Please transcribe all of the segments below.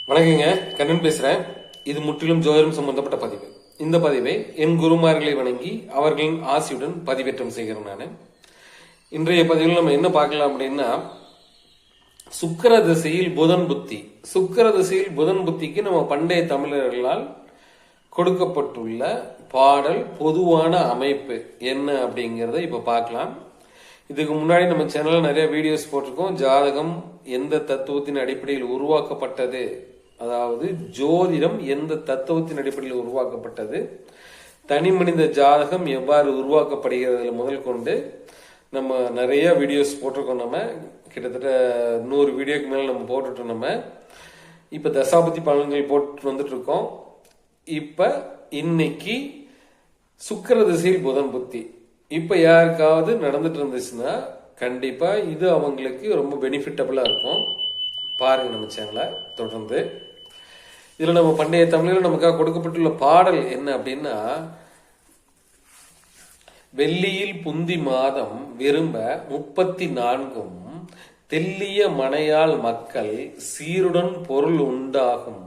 வணக்கங்க, கண்ணன் பேசுறேன். இது முற்றிலும் ஜோதிடம் சம்பந்தப்பட்ட பதிவு. இந்த பதிவை என் குருமார்களை வணங்கி அவர்களின் ஆசியுடன் பதிவேற்றம் செய்கிறேன். நான் இன்றைய பதிவில் நம்ம என்ன பார்க்கலாம் அப்படின்னா, சுக்கிர திசையில் புதன் புத்தி. சுக்கிர திசையில் புதன் புத்திக்கு நம்ம பண்டைய தமிழர்களால் கொடுக்கப்பட்டுள்ள பாடல் பொதுவான அமைப்பு என்ன அப்படிங்கிறத இப்ப பார்க்கலாம். இதுக்கு முன்னாடி நம்ம சேனல்ல நிறைய வீடியோஸ் போட்டிருக்கோம். ஜாதகம் எந்த தத்துவத்தின் அடிப்படையில் உருவாக்கப்பட்டது, அதாவது ஜோதிடம் எந்த தத்துவத்தின் அடிப்படையில் உருவாக்கப்பட்டது, தனி மனித ஜாதகம் எவ்வாறு உருவாக்கப்படுகிறது முதல் கொண்டு நம்ம நிறைய வீடியோஸ் போட்டிருக்கோம். நம்ம கிட்டத்தட்ட 100 வீடியோக்கு மேல நம்ம போட்டுட்டோம். நம்ம இப்ப தசாபதி பலன்கள் போட்டு வந்துட்டு இருக்கோம். இப்ப இன்னைக்கு சுக்கிர திசையில் புதன் புத்தி இப்ப யாருக்காவது நடந்துட்டு இருந்துச்சுன்னா கண்டிப்பா இது அவங்களுக்கு ரொம்ப பெனிஃபிட்டபிளா இருக்கும். பாருங்க நம்ம சேனலை தொடர்ந்து. இதுல நம்ம பண்டைய தமிழில் நமக்காக கொடுக்கப்பட்டுள்ள பாடல் என்ன அப்படின்னா, வெள்ளியில் புந்தி மாதம் விரும்ப 34 தெல்லிய மனையால் மக்கள் சீருடன் பொருள் உண்டாகும்,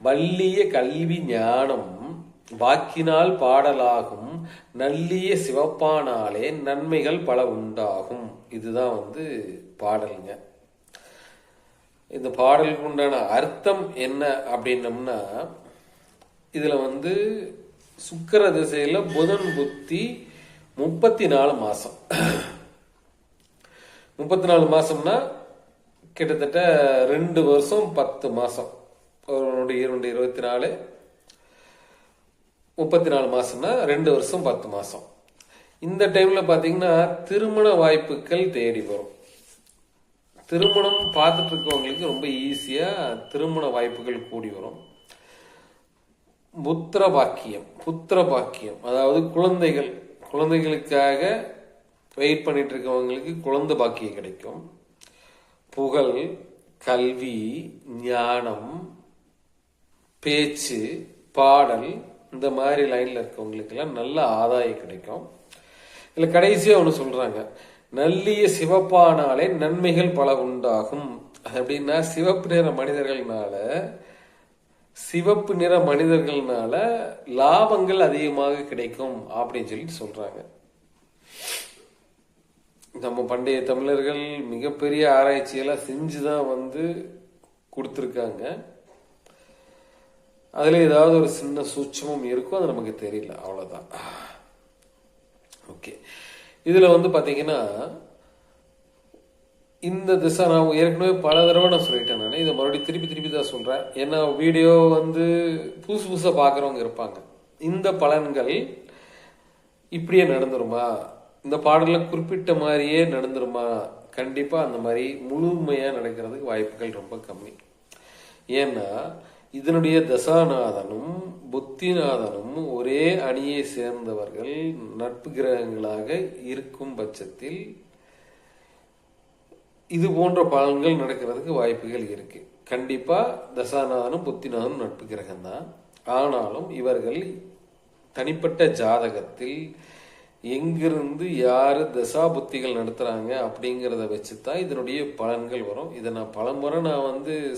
வள்ளிய கல்வி ஞானம் வாக்கினால் பாடலாகும், நல்லிய சிவப்பானாலே நன்மைகள் பல உண்டாகும். இதுதான் பாடலுங்க. இந்த பாடலுக்கு உண்டான அர்த்தம் என்ன அப்படின்னம்னா, இதுல சுக்கிர திசையில புதன் புத்தி 34 மாசம். 34 மாசம்னா கிட்டத்தட்ட 2 வருஷம் 10 மாசம். 24 34 மாசம்னா 2 வருஷம் 10 மாசம். இந்த டைம்ல பாத்தீங்கன்னா திருமண வாய்ப்புகள் தேடி வரும். திருமணம் பார்த்துட்டு இருக்கவங்களுக்கு ரொம்ப ஈஸியா திருமண வாய்ப்புகள் கூடி வரும். புத்திர பாக்கியம் அதாவது குழந்தைகளுக்காக வெயிட் பண்ணிட்டு இருக்கவங்களுக்கு குழந்தை பாக்கியம் கிடைக்கும். புகழ், கல்வி, ஞானம், பேச்சு, பாடல், இந்த மாதிரி லைன்ல இருக்கவங்களுக்கு எல்லாம் நல்ல ஆதாயம் கிடைக்கும். இதுல கடைசியா ஒண்ணு சொல்றாங்க, நல்லிய சிவப்பானாலே நன்மைகள் பல உண்டாகும். அப்படின்னா சிவப்பு நிற மனிதர்கள்னால லாபங்கள் அதிகமாக கிடைக்கும் அப்படின்னு சொல்றாங்க. நம்ம பண்டைய தமிழர்கள் மிகப்பெரிய ஆராய்ச்சியெல்லாம் செஞ்சுதான் கொடுத்துருக்காங்க. அதுல ஏதாவது ஒரு சின்ன சூட்சமும் இருக்கும், அது நமக்கு தெரியல, அவ்வளவுதான். ஓகே, இதுல பாத்தீங்கன்னா இந்த திசை நான் ஏற்கனவே பல தடவை நான் சொல்லிட்டேன். நான் இதை மறுபடியும் திருப்பி தான் சொல்றேன். ஏன்னா வீடியோ புதுசா பாக்குறவங்க இருப்பாங்க. இந்த பலன்கள் இப்படியே நடந்துருமா, இந்த பாடல குறிப்பிட்ட மாதிரியே நடந்துருமா? கண்டிப்பா அந்த மாதிரி முழுமையா நடக்கிறதுக்கு வாய்ப்புகள் ரொம்ப கம்மி. ஏன்னா இதனுடைய தசாநாதனும் புத்திநாதனும் ஒரே அணியை சேர்ந்தவர்கள் நட்பு கிரகங்களாக இருக்கும் பட்சத்தில் இது போன்ற பலன்கள் நடக்கிறதுக்கு வாய்ப்புகள் இருக்கு. கண்டிப்பா தசாநாதனும் புத்திநாதனும் நட்பு கிரகம் தான். ஆனாலும் இவர்கள் தனிப்பட்ட ஜாதகத்தில் எங்கிருந்து யாரு தசா புத்திகள் நடத்துறாங்க அப்படிங்கிறத வச்சுதான் இதனுடைய பலன்கள் வரும். இதை நான் பலமுறை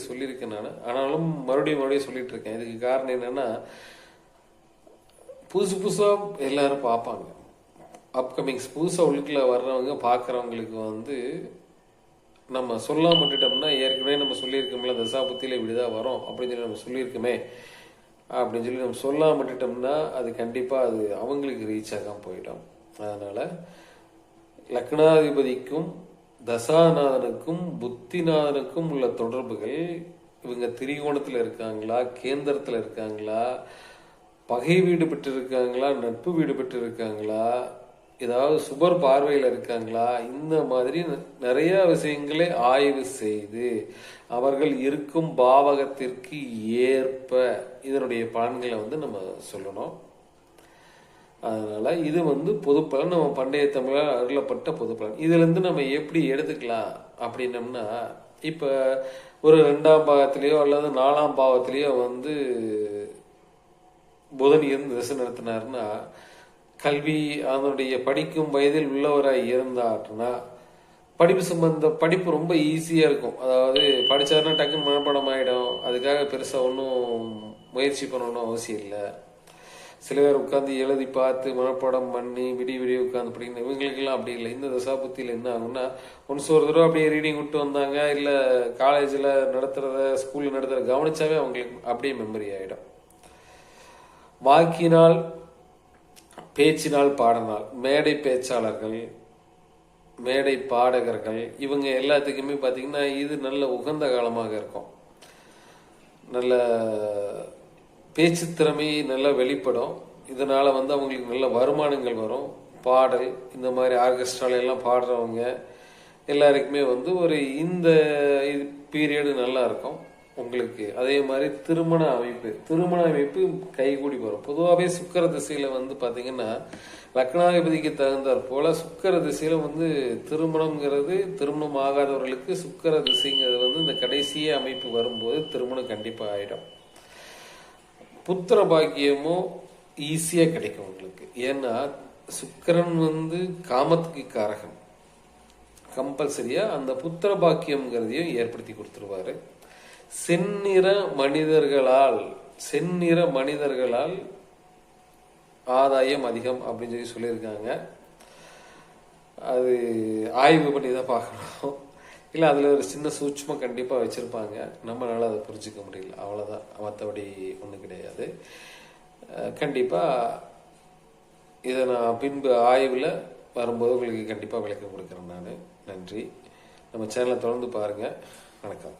சொல்லியிருக்கேன். நான் ஆனாலும் மறுபடியும் சொல்லிட்டு இருக்கேன். இதுக்கு காரணம் என்னன்னா, புதுசா எல்லாரும் பார்ப்பாங்க. அப்கமிங்ஸ் புதுசா உள்ளுக்குள்ள வர்றவங்க பாக்குறவங்களுக்கு நம்ம சொல்லாம விட்டுட்டோம்னா, ஏற்கனவே நம்ம சொல்லியிருக்கோம்ல தசா புத்தியில இப்படிதான் வரும் அப்படின்னு நம்ம சொல்லியிருக்கோமே அப்படின்னு நம்ம சொல்லாம விட்டுட்டோம்னா அது கண்டிப்பா அது அவங்களுக்கு ரீச் ஆகாம போயிடும். அதனால லக்னாதிபதிக்கும் தசாநாதனுக்கும் புத்திநாதனுக்கும் உள்ள தொடர்புகள், இவங்க திரிகோணத்துல இருக்காங்களா, கேந்திரத்துல இருக்காங்களா, பகை வீடு பெற்று இருக்காங்களா, நட்பு வீடு பெற்று இருக்காங்களா, ஏதாவது சுபர் பார்வையில் இருக்காங்களா, இந்த மாதிரி நிறைய விஷயங்களை ஆய்வு செய்து அவர்கள் இருக்கும் பாவகத்திற்கு ஏற்ப இதனுடைய பலன்களை நம்ம சொல்லணும். அதனால இது பொது பலன், நம்ம பண்டைய தமிழால் அருளப்பட்ட பொது பலன். இதுல இருந்து நம்ம எப்படி எடுத்துக்கலாம் அப்படின்னம்னா, இப்ப ஒரு 2ஆம் பாவத்திலேயோ அல்லது 4ஆம் பாவத்திலேயோ புதன் இருந்து திசை நடத்தினார்னா, கல்வி அதனுடைய படிக்கும் வயதில் உள்ளவராய் இருந்தார்னா படிப்பு ரொம்ப ஈஸியா இருக்கும். அதாவது படிச்சாருன்னா டக்குன்னு மனப்பாடம் ஆயிடும். அதுக்காக பெருசா ஒன்றும் முயற்சி பண்ணணும்னு அவசியம் இல்லை. சில பேர் உட்காந்து எழுதி பார்த்து மனப்பாடம் பண்ணி விடிய உட்காந்து படிக்கணும். இவங்களுக்கெல்லாம் அப்படி இல்லை. இந்த தசாபுத்தியில் என்ன ஆகும்னா, ஒன்ஸ் ஒரு தடவை அப்படியே ரீடிங் விட்டு வந்தாங்க, இல்லை காலேஜில் நடத்துறத ஸ்கூலில் நடத்துறத கவனிச்சாவே அவங்களுக்கு அப்படியே மெமரி ஆகிடும். வாக்கினால் பேச்சினால் பாடனால் மேடை பேச்சாளர்கள், மேடை பாடகர்கள், இவங்க எல்லாத்துக்குமே பார்த்தீங்கன்னா இது நல்ல உகந்த காலமாக இருக்கும். நல்ல பேச்சு திறமை நல்லா வெளிப்படும். இதனால அவங்களுக்கு நல்ல வருமானங்கள் வரும். பாடல் இந்த மாதிரி ஆர்கெஸ்ட்ரால எல்லாம் பாடுறவங்க எல்லாருக்குமே ஒரு இந்த பீரியடு நல்லா இருக்கும் உங்களுக்கு. அதே மாதிரி திருமண அமைப்பு கைகூடி வரும். பொதுவாகவே சுக்கிர திசையில பாத்தீங்கன்னா லக்னாதிபதிக்கு தகுந்தாற் போல சுக்கிர திசையில திருமணம்ங்கிறது, திருமணம் ஆகாதவர்களுக்கு சுக்கிர திசைங்கிறது இந்த கடைசிய அமைப்பு வரும்போது திருமணம் கண்டிப்பா ஆயிடும். புத்திர பாக்கியமும் ஈஸியா கிடைக்கும் உங்களுக்கு. ஏன்னா சுக்கிரன் காமத்துக்கு காரகன். கம்பல்சரியா அந்த புத்திர பாக்கியம்ங்கிறதையும் ஏற்படுத்தி கொடுத்துருவாரு. செந்நிற மனிதர்களால் ஆதாயம் அதிகம் அப்படின்னு சொல்லியிருக்காங்க. அது ஆய்வு பண்ணி தான் பார்க்கணும். இல்லை அதில் ஒரு சின்ன சூட்சமாக கண்டிப்பாக வச்சுருப்பாங்க, நம்மளால அதை புரிஞ்சிக்க முடியல, அவ்வளோதான். மற்றபடி ஒன்றும் கிடையாது. கண்டிப்பாக இதை நான் பின்பு ஆய்வில் வரும்போது உங்களுக்கு கண்டிப்பாக விளக்கம் கொடுக்குறேன் நான். நன்றி. நம்ம சேனலை தொடர்ந்து பாருங்கள். வணக்கம்.